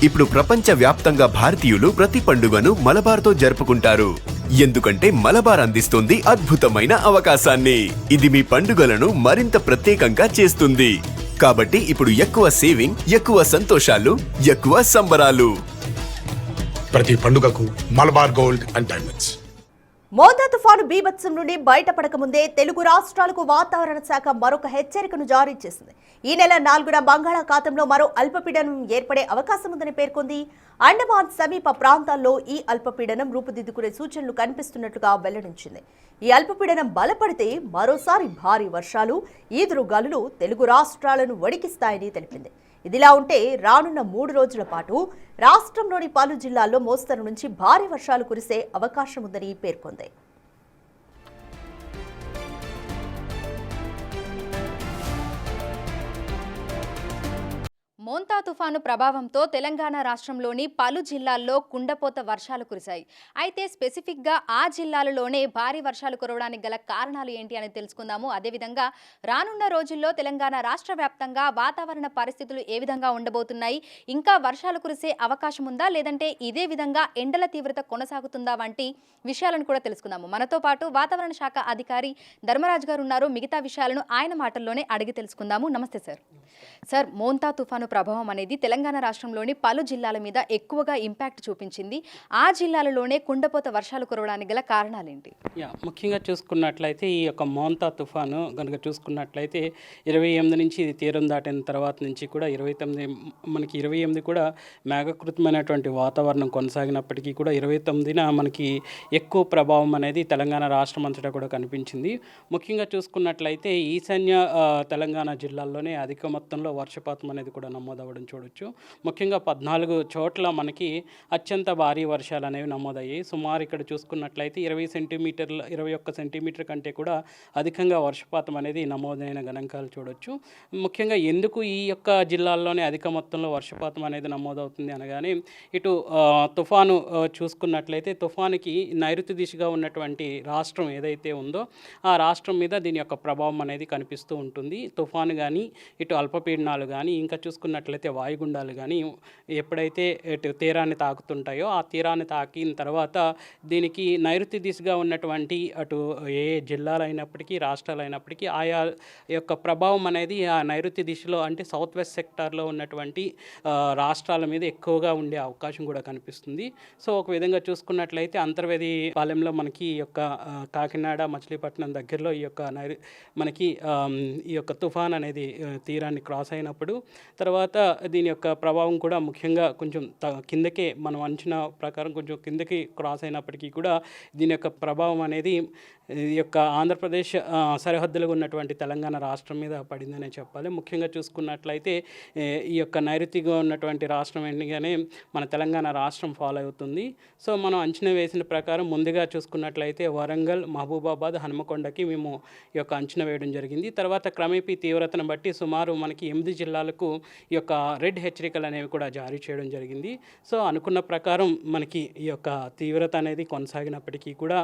ఇప్పుడు ప్రపంచ వ్యాప్తంగా భారతీయులు ప్రతి పండుగను మలబార్తో జరుపుకుంటారు. ఎందుకంటే మలబార్ అందిస్తుంది అద్భుతమైన అవకాశాన్ని. ఇది మీ పండుగలను మరింత ప్రత్యేకంగా చేస్తుంది. కాబట్టి ఇప్పుడు ఎక్కువ సేవింగ్, ఎక్కువ సంతోషాలు, ఎక్కువ సంబరాలు. ప్రతి పండుగకు Malabar gold and diamonds. Montha తుఫాను బీభత్సం నుండి బయటపడక ముందే తెలుగు రాష్ట్రాలకు వాతావరణ శాఖ మరొక హెచ్చరికను జారీ చేసింది. ఈ నెల 4న బంగాళాఖాతంలో మరో అల్పపీడనం ఏర్పడే అవకాశం ఉందని పేర్కొంది. అండమాన్ సమీప ప్రాంతాల్లో ఈ అల్పపీడనం రూపుదిద్దుకునే సూచనలు కనిపిస్తున్నట్లుగా వెల్లడించింది. ఈ అల్పపీడనం బలపడితే మరోసారి భారీ వర్షాలు, ఈదురుగాలులు తెలుగు రాష్ట్రాలను వణికిస్తాయని తెలిపింది. ఇదిలా ఉంటే రానున్న 3 రోజుల పాటు రాష్ట్రంలోని పలు జిల్లాల్లో మోస్తరు నుంచి భారీ వర్షాలు కురిసే అవకాశం ఉందని పేర్కొంది. మోంతా తుఫాను ప్రభావంతో తెలంగాణ రాష్ట్రంలోని పలు జిల్లాల్లో కుండపోత వర్షాలు కురిశాయి. అయితే స్పెసిఫిక్గా ఆ జిల్లాలలోనే భారీ వర్షాలు కురవడానికి గల కారణాలు ఏంటి అని తెలుసుకుందాము. అదేవిధంగా రానున్న రోజుల్లో తెలంగాణ రాష్ట్ర వ్యాప్తంగా వాతావరణ పరిస్థితులు ఏ విధంగా ఉండబోతున్నాయి, ఇంకా వర్షాలు కురిసే అవకాశం ఉందా, లేదంటే ఇదే విధంగా ఎండల తీవ్రత కొనసాగుతుందా వంటి విషయాలను కూడా తెలుసుకుందాము. మనతో పాటు వాతావరణ శాఖ అధికారి ధర్మరాజు గారు ఉన్నారు. మిగతా విషయాలను ఆయన మాటల్లోనే అడిగి తెలుసుకుందాము. నమస్తే సార్. సార్, మోంతా తుఫాను ప్రభావం అనేది తెలంగాణ రాష్ట్రంలోని పలు జిల్లాల మీద ఎక్కువగా ఇంపాక్ట్ చూపించింది. ఆ జిల్లాలలోనే కుండపోత వర్షాలు కురవడానికి గల కారణాలేంటి? ముఖ్యంగా చూసుకున్నట్లయితే ఈ యొక్క మోంతా తుఫాను కనుక చూసుకున్నట్లయితే 28 నుంచి ఇది తీరం దాటిన తర్వాత నుంచి కూడా 28 కూడా మేఘకృతమైనటువంటి వాతావరణం కొనసాగినప్పటికీ కూడా 29న మనకి ఎక్కువ ప్రభావం అనేది తెలంగాణ రాష్ట్రం అంతటా కూడా కనిపించింది. ముఖ్యంగా చూసుకున్నట్లయితే ఈశాన్య తెలంగాణ జిల్లాల్లోనే అధిక మొత్తంలో వర్షపాతం అనేది కూడా నమోదవ్వడం చూడొచ్చు. ముఖ్యంగా 14 చోట్ల మనకి అత్యంత భారీ వర్షాలు అనేవి నమోదయ్యాయి. సుమారు ఇక్కడ చూసుకున్నట్లయితే 21 సెంటీమీటర్ కంటే కూడా అధికంగా వర్షపాతం అనేది నమోదైన గణాంకాలు చూడొచ్చు. ముఖ్యంగా ఎందుకు ఈ యొక్క జిల్లాల్లోనే అధిక మొత్తంలో వర్షపాతం అనేది నమోదవుతుంది అనగానే ఇటు తుఫాను చూసుకున్నట్లయితే తుఫానుకి నైరుతి దిశగా ఉన్నటువంటి రాష్ట్రం ఏదైతే ఉందో ఆ రాష్ట్రం మీద దీని యొక్క ప్రభావం అనేది కనిపిస్తూ ఉంటుంది. తుఫాను కానీ ఇటు అల్పపీడనాలు కానీ ఇంకా చూసుకున్నట్లయితే వాయుగుండాలు కానీ ఎప్పుడైతే ఇటు తీరాన్ని తాకుతుంటాయో ఆ తీరాన్ని తాకిన తర్వాత దీనికి నైరుతి దిశగా ఉన్నటువంటి అటు ఏ జిల్లాలైనప్పటికీ రాష్ట్రాలైనప్పటికీ ఆయా యొక్క ప్రభావం అనేది ఆ నైరుతి దిశలో అంటే సౌత్ వెస్ట్ సెక్టార్లో ఉన్నటువంటి రాష్ట్రాల మీద ఎక్కువగా ఉండే అవకాశం కూడా కనిపిస్తుంది. సో ఒక విధంగా చూసుకున్నట్లయితే అంతర్వేది పాలెంలో మనకి ఈ యొక్క కాకినాడ మచిలీపట్నం దగ్గరలో ఈ యొక్క మనకి ఈ యొక్క తుఫాన్ అనేది తీరాన్ని క్రాస్ అయినప్పుడు తర్వాత దీని యొక్క ప్రభావం కూడా ముఖ్యంగా కొంచెం కిందకే మనం అంచనా ప్రకారం కొంచెం కిందకి క్రాస్ అయినప్పటికీ కూడా దీని యొక్క ప్రభావం అనేది ఈ యొక్క ఆంధ్రప్రదేశ్ సరిహద్దులుగా ఉన్నటువంటి తెలంగాణ రాష్ట్రం మీద పడిందనే చెప్పాలి. ముఖ్యంగా చూసుకున్నట్లయితే ఈ యొక్క నైరుతిగా ఉన్నటువంటి రాష్ట్రం ఎండుగానే మన తెలంగాణ రాష్ట్రం ఫాలో అవుతుంది. సో మనం అంచనా వేసిన ప్రకారం ముందుగా చూసుకున్నట్లయితే వరంగల్, మహబూబాబాద్, హనుమకొండకి మేము ఈ యొక్క అంచనా వేయడం జరిగింది. తర్వాత క్రమేపీ తీవ్రతను బట్టి సుమారు మనకి 8 జిల్లాలకు ఈ యొక్క రెడ్ హెచ్చరికలు అనేవి కూడా జారీ చేయడం జరిగింది. సో అనుకున్న ప్రకారం మనకి ఈ యొక్క తీవ్రత అనేది కొనసాగినప్పటికీ కూడా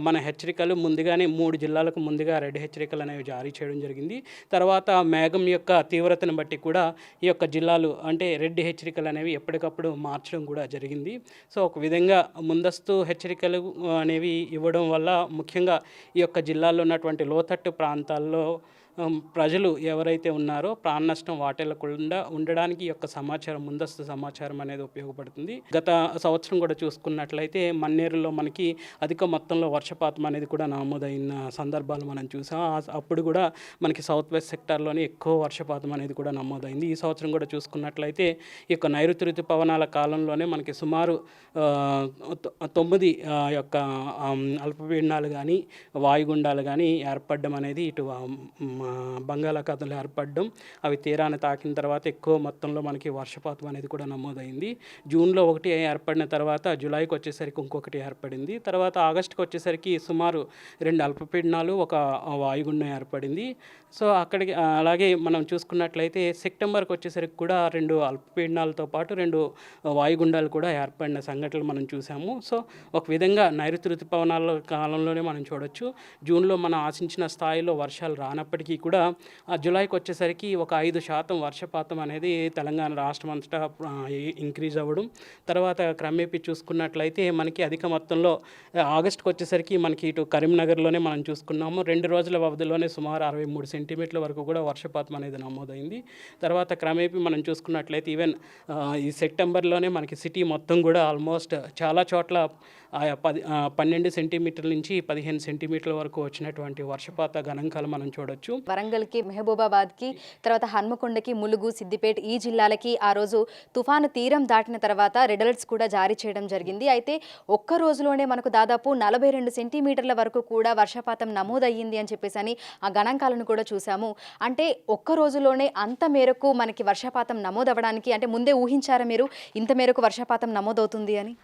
మన హెచ్చరికలు ముందుగానే 3 జిల్లాలకు ముందుగా రెడ్ హెచ్చరికలు అనేవి జారీ చేయడం జరిగింది. తర్వాత మేఘం యొక్క తీవ్రతను బట్టి కూడా ఈ యొక్క జిల్లాలు అంటే రెడ్ హెచ్చరికలు అనేవి ఎప్పటికప్పుడు మార్చడం కూడా జరిగింది. సో ఒక విధంగా ముందస్తు హెచ్చరికలు అనేవి ఇవ్వడం వల్ల ముఖ్యంగా ఈ యొక్క జిల్లాల్లో ఉన్నటువంటి లోతట్టు ప్రాంతాల్లో ప్రజలు ఎవరైతే ఉన్నారో ప్రాణ నష్టం వాటిల్లకుండా ఉండడానికి ఈ యొక్క సమాచారం ముందస్తు సమాచారం అనేది ఉపయోగపడుతుంది. గత సంవత్సరం కూడా చూసుకున్నట్లయితే మన్నేరులో మనకి అధిక మొత్తంలో వర్షపాతం అనేది కూడా నమోదైన సందర్భాలు మనం చూసాం. అప్పుడు కూడా మనకి సౌత్ వెస్ట్ సెక్టార్లోనే ఎక్కువ వర్షపాతం అనేది కూడా నమోదైంది. ఈ సంవత్సరం కూడా చూసుకున్నట్లయితే ఈ యొక్క నైరుతి ఋతుపవనాల కాలంలోనే మనకి సుమారు 9 యొక్క అల్పపీడనాలు కానీ వాయుగుండాలు కానీ ఏర్పడడం అనేది ఇటు బంగాళాఖాతంలో ఏర్పడడం, అవి తీరాన్ని తాకిన తర్వాత ఎక్కువ మొత్తంలో మనకి వర్షపాతం అనేది కూడా నమోదైంది. జూన్లో ఒకటి ఏర్పడిన తర్వాత జూలైకి వచ్చేసరికి ఇంకొకటి ఏర్పడింది. తర్వాత ఆగస్టుకి వచ్చేసరికి సుమారు 2 అల్పపీడనాలు, ఒక వాయుగుండం ఏర్పడింది. సో అక్కడికి అలాగే మనం చూసుకున్నట్లయితే సెప్టెంబర్కి వచ్చేసరికి కూడా 2 అల్పపీడనాలతో పాటు 2 వాయుగుండాలు కూడా ఏర్పడిన సంఘటనలు మనం చూసాము. సో ఒక విధంగా నైరుతి ఋతుపవనాల కాలంలోనే మనం చూడొచ్చు. జూన్లో మనం ఆశించిన స్థాయిలో వర్షాలు రానప్పటికీ కూడా జూలైకి వచ్చేసరికి ఒక 5% వర్షపాతం అనేది తెలంగాణ రాష్ట్రం అంతటా ఇంక్రీజ్ అవ్వడం, తర్వాత క్రమేపీ చూసుకున్నట్లయితే మనకి అధిక మొత్తంలో ఆగస్టుకి వచ్చేసరికి మనకి ఇటు కరీంనగర్లోనే మనం చూసుకున్నాము 2 రోజుల వ్యవధిలోనే సుమారు 63 సెంటీమీటర్ల వరకు కూడా వర్షపాతం అనేది నమోదైంది. తర్వాత క్రమేపీ మనం చూసుకున్నట్లయితే ఈవెన్ ఈ సెప్టెంబర్లోనే మనకి సిటీ మొత్తం కూడా ఆల్మోస్ట్ చాలా చోట్ల 12 సెంటీమీటర్ల నుంచి 15 సెంటీమీటర్ల వరకు వచ్చినటువంటి వర్షపాత గణాంకాలు మనం చూడొచ్చు. వరంగల్కి, మెహబూబాబాద్కి, తర్వాత హన్మకొండకి, ములుగు, సిద్దిపేట ఈ జిల్లాలకి ఆ రోజు తుఫాను తీరం దాటిన తర్వాత రెడ్ అలర్ట్స్ కూడా జారీ చేయడం జరిగింది. అయితే ఒక్క రోజులోనే మనకు దాదాపు 42 సెంటీమీటర్ల వరకు కూడా వర్షపాతం నమోదయ్యింది అని చెప్పేసి అని ఆ గణాంకాలను కూడా చూసాము. అంటే ఒక్క రోజులోనే అంత మేరకు మనకి వర్షపాతం నమోదవ్వడానికి అంటే ముందే ఊహించారా మీరు ఇంత మేరకు వర్షపాతం నమోదవుతుంది అని?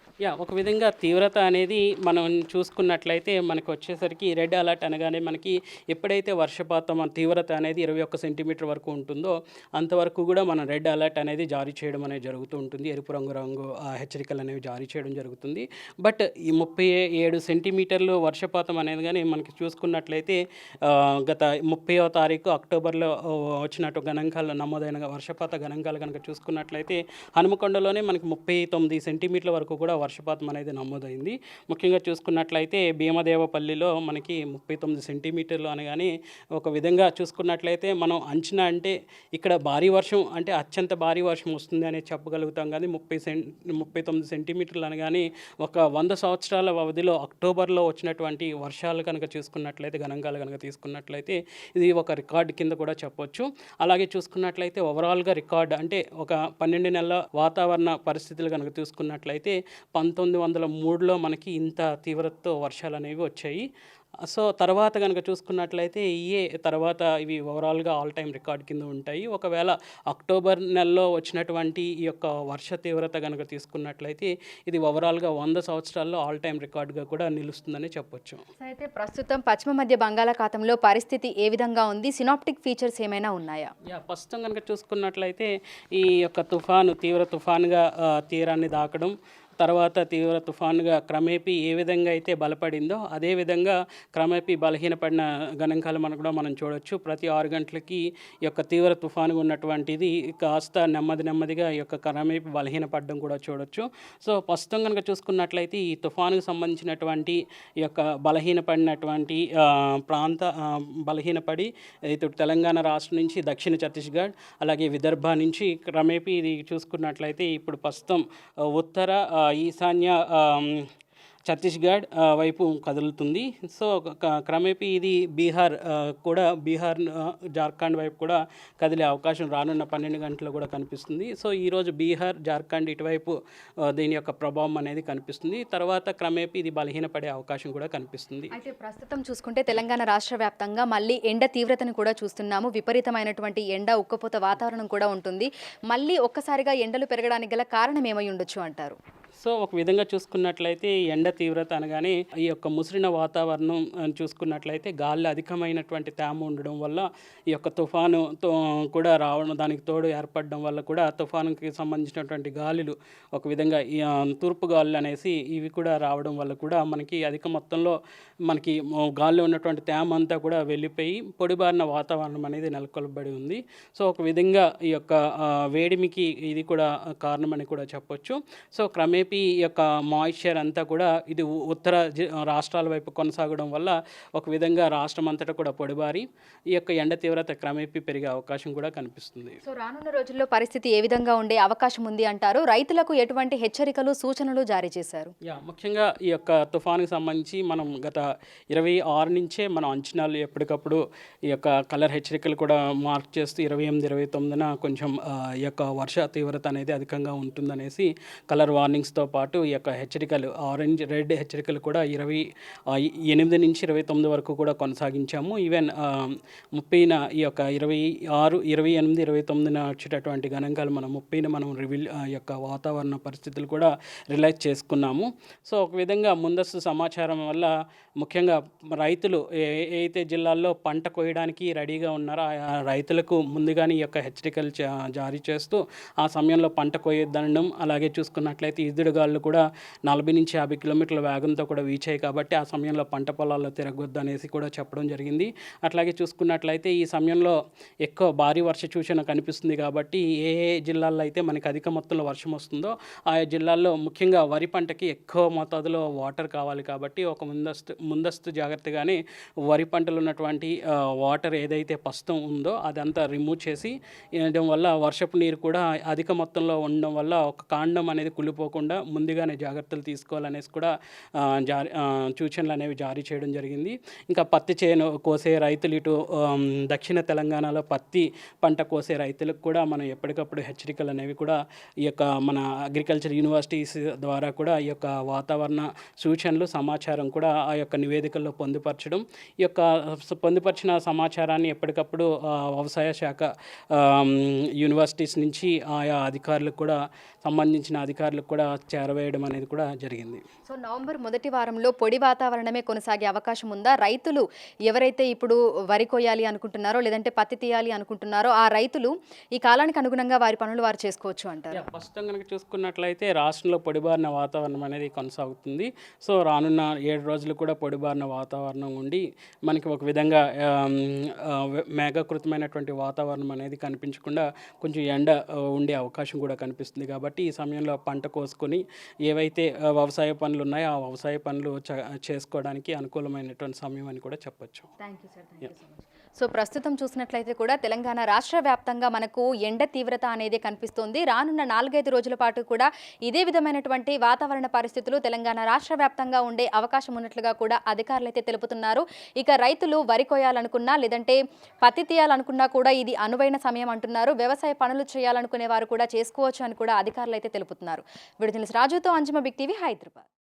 ఒక విధంగా తీవ్రత అనేది మనం చూసుకున్నట్లయితే మనకు వచ్చేసరికి రెడ్ అలర్ట్ అనగానే మనకి ఎప్పుడైతే వర్షపాతం తీవ్రత అనేది 21 సెంటీమీటర్ వరకు ఉంటుందో అంతవరకు కూడా మనం రెడ్ అలర్ట్ అనేది జారీ చేయడం అనేది జరుగుతూ ఉంటుంది. ఎరుపు రంగు హెచ్చరికలు అనేవి జారీ చేయడం జరుగుతుంది. బట్ ఈ 37 సెంటీమీటర్లు వర్షపాతం అనేది కానీ మనకి చూసుకున్నట్లయితే గత 30వ తారీఖు అక్టోబర్లో వచ్చినట్టు గణాంకాలు నమోదైన వర్షపాత గణాంకాలు కనుక చూసుకున్నట్లయితే హనుమకొండలోనే మనకి 39 సెంటీమీటర్ల వరకు కూడా వర్షపాతం అనేది నమోదైంది. ముఖ్యంగా చూసుకున్నట్లయితే భీమదేవపల్లిలో మనకి 39 సెంటీమీటర్లు అనగానే ఒక విధంగా చూసుకున్నట్లయితే మనం అంచనా అంటే ఇక్కడ భారీ వర్షం అంటే అత్యంత భారీ వర్షం వస్తుంది అనేది చెప్పగలుగుతాం. కానీ 39 సెంటీమీటర్లు అనగానే ఒక 100 సంవత్సరాల వ్యవధిలో అక్టోబర్లో వచ్చినటువంటి వర్షాలు కనుక చూసుకున్నట్లయితే గణాంకాలు కనుక తీసుకున్నట్లయితే ఇది ఒక రికార్డు కింద కూడా చెప్పొచ్చు. అలాగే చూసుకున్నట్లయితే ఓవరాల్గా రికార్డు అంటే ఒక 12 నెలల వాతావరణ పరిస్థితులు కనుక చూసుకున్నట్లయితే 1903లో మనకి ఇంత తీవ్రతతో వర్షాలు అనేవి వచ్చాయి. సో తర్వాత కనుక చూసుకున్నట్లయితే తర్వాత ఇవి ఓవరాల్గా ఆల్ టైమ్ రికార్డ్ కింద ఉంటాయి. ఒకవేళ అక్టోబర్ నెలలో వచ్చినటువంటి ఈ యొక్క వర్ష తీవ్రత కనుక తీసుకున్నట్లయితే ఇది ఓవరాల్గా 100 సంవత్సరాల్లో ఆల్ టైమ్ రికార్డుగా కూడా నిలుస్తుందని చెప్పొచ్చు. అయితే ప్రస్తుతం పశ్చిమ మధ్య బంగాళాఖాతంలో పరిస్థితి ఏ విధంగా ఉంది? సినాప్టిక్ ఫీచర్స్ ఏమైనా ఉన్నాయా? ప్రస్తుతం కనుక చూసుకున్నట్లయితే ఈ యొక్క తీవ్ర తుఫానుగా తీరాన్ని దాకడం, తర్వాత తీవ్ర తుఫానుగా క్రమేపీ ఏ విధంగా అయితే బలపడిందో అదేవిధంగా క్రమేపీ బలహీనపడిన గణాంకాలు మనం చూడొచ్చు. ప్రతి 6 గంటలకి ఈ యొక్క తీవ్ర తుఫానుగా ఉన్నటువంటిది కాస్త నెమ్మదిగా ఈ యొక్క క్రమేపీ బలహీనపడడం కూడా చూడొచ్చు. సో ప్రస్తుతం కనుక చూసుకున్నట్లయితే ఈ తుఫానుకు సంబంధించినటువంటి ఈ యొక్క బలహీనపడినటువంటి బలహీనపడి ఇటు తెలంగాణ రాష్ట్రం నుంచి దక్షిణ ఛత్తీస్గఢ్ అలాగే విదర్భ నుంచి క్రమేపీ ఇది చూసుకున్నట్లయితే ఇప్పుడు ప్రస్తుతం ఉత్తర ఈశాన్య ఛత్తీస్గఢ్ వైపు కదులుతుంది. సో క్రమేపీ ఇది బీహార్ జార్ఖండ్ వైపు కూడా కదిలే అవకాశం రానున్న 12 గంటలు కూడా కనిపిస్తుంది. సో ఈరోజు బీహార్ జార్ఖండ్ ఇటువైపు దీని యొక్క ప్రభావం అనేది కనిపిస్తుంది. తర్వాత క్రమేపీ ఇది బలహీనపడే అవకాశం కూడా కనిపిస్తుంది. అయితే ప్రస్తుతం చూసుకుంటే తెలంగాణ రాష్ట్ర వ్యాప్తంగా మళ్ళీ ఎండ తీవ్రతను కూడా చూస్తున్నాము. విపరీతమైనటువంటి ఎండ, ఉక్కపోత వాతావరణం కూడా ఉంటుంది. మళ్ళీ ఒక్కసారిగా ఎండలు పెరగడానికి గల కారణం ఏమై ఉండొచ్చు అంటారు? సో ఒక విధంగా చూసుకున్నట్లయితే ఎండ తీవ్రత అనగానే ఈ యొక్క ముసిరిన వాతావరణం చూసుకున్నట్లయితే గాలి అధికమైనటువంటి తేమ ఉండడం వల్ల ఈ యొక్క తుఫాను కూడా రావడం, దానికి తోడు ఏర్పడడం వల్ల కూడా తుఫానుకి సంబంధించినటువంటి గాలులు ఒక విధంగా తూర్పు గాలులు అనేసి ఇవి కూడా రావడం వల్ల కూడా మనకి అధిక మొత్తంలో మనకి గాలిలో ఉన్నటువంటి తేమ అంతా కూడా వెళ్ళిపోయి పొడిబారిన వాతావరణం అనేది నెలకొల్పబడి ఉంది. సో ఒక విధంగా ఈ యొక్క వేడిమికి ఇది కూడా కారణమని కూడా చెప్పొచ్చు. సో క్రమేపీ ఈ యొక్క మాయిశ్చర్ అంతా కూడా ఇది ఉత్తర రాష్ట్రాల వైపు కొనసాగడం వల్ల ఒక విధంగా రాష్ట్రం అంతటా కూడా పొడిబారి ఈ యొక్క ఎండ తీవ్రత క్రమేపీ పెరిగే అవకాశం కూడా కనిపిస్తుంది. సో రానున్న రోజుల్లో పరిస్థితి ఏ విధంగా ఉండే అవకాశం ఉంది అంటారు? రైతులకు ఎటువంటి హెచ్చరికలు, సూచనలు జారీ చేశారు? ముఖ్యంగా ఈ యొక్క తుఫానుకి సంబంధించి మనం గత 26 నుంచే మనం అంచనాలు ఎప్పటికప్పుడు ఈ యొక్క కలర్ హెచ్చరికలు కూడా మార్క్ చేస్తూ 28, 29న కొంచెం ఈ యొక్క వర్ష తీవ్రత అనేది అధికంగా ఉంటుందనేసి కలర్ వార్నింగ్స్తో పాటు ఈ యొక్క హెచ్చరికలు ఆరెంజ్, రెడ్ హెచ్చరికలు కూడా 28 నుంచి 29 వరకు కూడా కొనసాగించాము. ఈవెన్ 30న ఈ యొక్క 26, 28, 29న వచ్చేటటువంటి గణాంకాలు మనం 30న మనం ఈ యొక్క వాతావరణ పరిస్థితులు కూడా రిలైజ్ చేసుకున్నాము. సో ఒక విధంగా ముందస్తు సమాచారం వల్ల ముఖ్యంగా రైతులు అయితే జిల్లాల్లో పంట కోయడానికి రెడీగా ఉన్నారో ఆ రైతులకు ముందుగానే ఈ యొక్క హెచ్చరికలు జారీ చేస్తూ ఆ సమయంలో పంట కోయొద్దనడం, అలాగే చూసుకున్నట్లయితే ఈదురుగాలు కూడా 40 నుంచి 50 కిలోమీటర్ల వేగంతో కూడా వీచాయి కాబట్టి ఆ సమయంలో పంట పొలాల్లో తిరగొద్దు అనేసి కూడా చెప్పడం జరిగింది. అట్లాగే చూసుకున్నట్లయితే ఈ సమయంలో ఎక్కువ భారీ వర్ష సూచన కనిపిస్తుంది కాబట్టి ఏ ఏ జిల్లాల్లో అయితే మనకి అధిక మొత్తంలో వర్షం వస్తుందో ఆయా జిల్లాల్లో ముఖ్యంగా వరి పంటకి ఎక్కువ మోతాదులో వాటర్ కావాలి కాబట్టి ఒక ముందస్తు జాగ్రత్తగానే వరి పంటలు ఉన్నటువంటి వాటర్ ఏదైతే ప్రస్తుతం ఉందో అదంతా రిమూవ్ చేసి వేయడం వల్ల వర్షపు నీరు కూడా అధిక మొత్తంలో ఉండడం వల్ల ఒక కాండం అనేది కుళ్ళిపోకుండా ముందుగానే జాగ్రత్తలు తీసుకోవాలనేసి కూడా సూచనలు అనేవి జారీ చేయడం జరిగింది. ఇంకా పత్తి చేను కోసే రైతులు ఇటు దక్షిణ తెలంగాణలో పత్తి పంట కోసే రైతులకు కూడా మనం ఎప్పటికప్పుడు హెచ్చరికలు అనేవి కూడా ఈ యొక్క మన అగ్రికల్చర్ యూనివర్సిటీస్ ద్వారా కూడా ఈ యొక్క వాతావరణ సూచనలు సమాచారం కూడా ఆ యొక్క నివేదికల్లో పొందుపరచడం, ఈ యొక్క పొందుపరిచిన సమాచారాన్ని ఎప్పటికప్పుడు వ్యవసాయ శాఖ యూనివర్సిటీస్ నుంచి ఆయా అధికారులకు కూడా సంబంధించిన అధికారులకు కూడా చేరవేయడం అనేది కూడా జరిగింది. సో నవంబర్ మొదటి వారంలో పొడి వాతావరణమే కొనసాగే అవకాశం ఉందా? రైతులు ఎవరైతే ఇప్పుడు వరి కొయ్యాలి అనుకుంటున్నారో లేదంటే పత్తి తీయాలి అనుకుంటున్నారో ఆ రైతులు ఈ కాలానికి అనుగుణంగా వారి పనులు వారు చేసుకోవచ్చు అంటారు. ప్రస్తుతం కనుక చూసుకున్నట్లయితే రాష్ట్రంలో పొడిబారిన వాతావరణం అనేది కొనసాగుతుంది. సో రానున్న 7 రోజులు కూడా పొడిబారిన వాతావరణం ఉండి మనకి ఒక విధంగా మేఘకృతమైనటువంటి వాతావరణం అనేది కనిపించకుండా కొంచెం ఎండ ఉండే అవకాశం కూడా కనిపిస్తుంది. కాబట్టి ఈ సమయంలో పంట కోసుకొని ఏవైతే వ్యవసాయ పనులు ఉన్నాయో ఆ వ్యవసాయ పనులు చేసుకోవడానికి అనుకూలమైనటువంటి సమయం అని కూడా చెప్పొచ్చు. Thank you sir, thank you so much. So ప్రస్తుతం చూసినట్లయితే కూడా తెలంగాణ రాష్ట్ర వ్యాప్తంగా మనకు ఎండ తీవ్రత అనేది కనిపిస్తోంది. రానున్న 4-5 రోజుల పాటు కూడా ఇదే విధమైనటువంటి వాతావరణ పరిస్థితులు తెలంగాణ రాష్ట్ర వ్యాప్తంగా ఉండే అవకాశం ఉన్నట్లుగా కూడా అధికారులు అయితే తెలుపుతున్నారు. ఇక రైతులు వరి కొయ్యాలనుకున్నా లేదంటే పత్తి తీయాలనుకున్నా కూడా ఇది అనువైన సమయం అంటున్నారు. వ్యవసాయ పనులు చేయాలనుకునే వారు కూడా చేసుకోవచ్చు అని కూడా అధికారులు అయితే తెలుపుతున్నారు. విడుదల రాజుతో అంజుమ బిగ్ టీవీ, హైదరాబాద్.